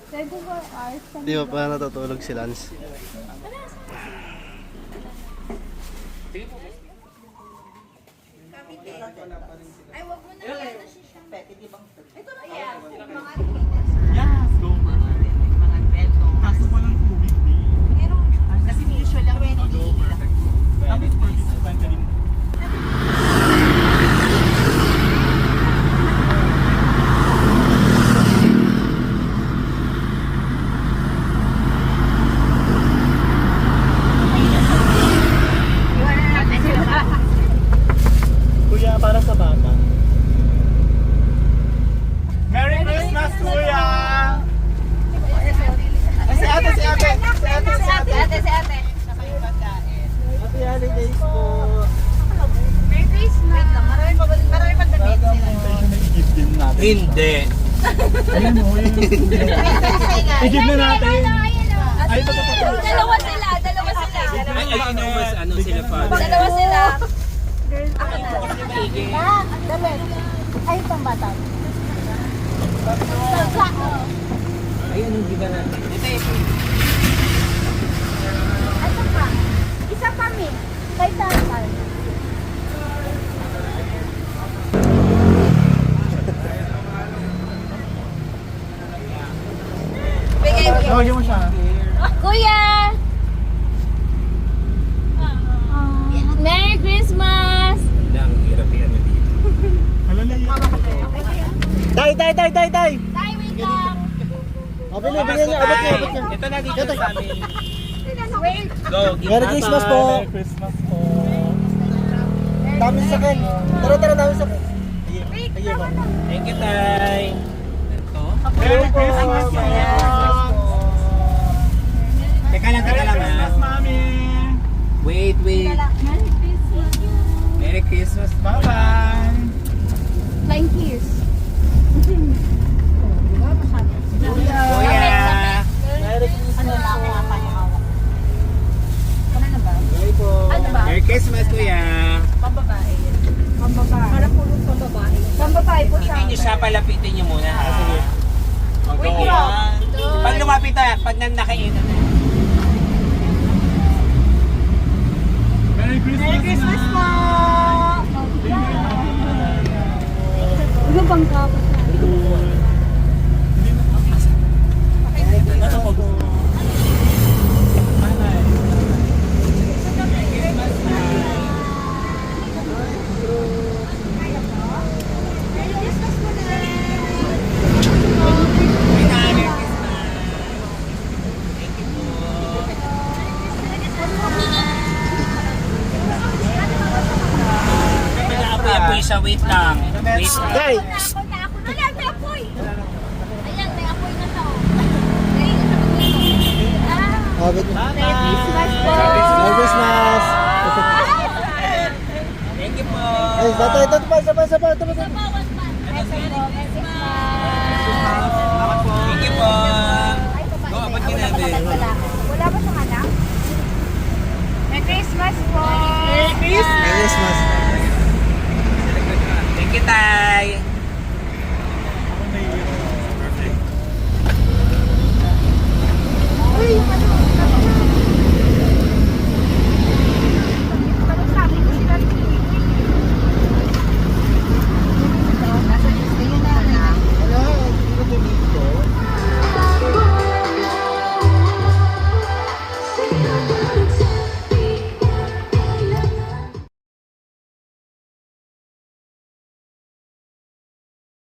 24 hours. Di ba pa natutulog si Lance? Ay, wag mo na yan. Pwede di bang ito na yan. Mga Yes, go. mga beto. Kaso walang tubig din. Meron. Kasi usual lang 20. Tapos pwede sa banda rin. Kuya, para sa bata. Merry Christmas, Kuya! Si ate, si ate! Si ate, si ate! Si ate. Happy holidays po! Merry Christmas. Wait lang, marami pa damit Welcome sila. po. I-gift din natin. Hindi. Ayun mo, yun. I-gift na natin. Ay, ito. Dalawa sila. Ay, mas ano sila pa. Dalawa sila. Ako na. Damit. Ay, pang bata. Ay, anong giba natin? Ano pa? Isa kami. Kay Tartal. Lawagyan mo siya. Kuya! Merry Christmas! Ang hirap yan dito. Hala na yun. Tay! Tay, wait lang. Bigyan niya, abot niya. Ito na dito sa amin. Wait. Go, give Merry Christmas po! Merry Christmas po. Dami sa akin. Tara, dami sa akin. Wait, Thank you, Tay. Ito? Merry Christmas po. Teka lang Christmas, ha. Mami. Wait. Merry Christmas. Merry Christmas. Bye-bye. Flying kiss. Kuya. Ano na ako nga panyawak? Ano na ba? po. Ano ba? Merry Christmas, Kuya. Pambabae. Pambabae. Parang pulong pambabae. Pambabae po siya. Hindi niyo siya, palapitin niyo muna. Sige. Wait Go. lang. Pag lumapit tayo, pag nakainan na. Merry Christmas. Merry Christmas po! Ano bang kapot na? Apoy siya, wait lang. Wait lang. Tay! Ako na lang, may apoy! Ayan, may apoy na to. Abot niya. Merry Christmas po! Merry Christmas! Thank you po. Ay, ito pa, isa pa. Bawat pa. Merry Christmas! Thank you po. Go, abot ka namin. Wala ba siyang anak? Merry Christmas po! Merry Christmas! Thank you, Tay.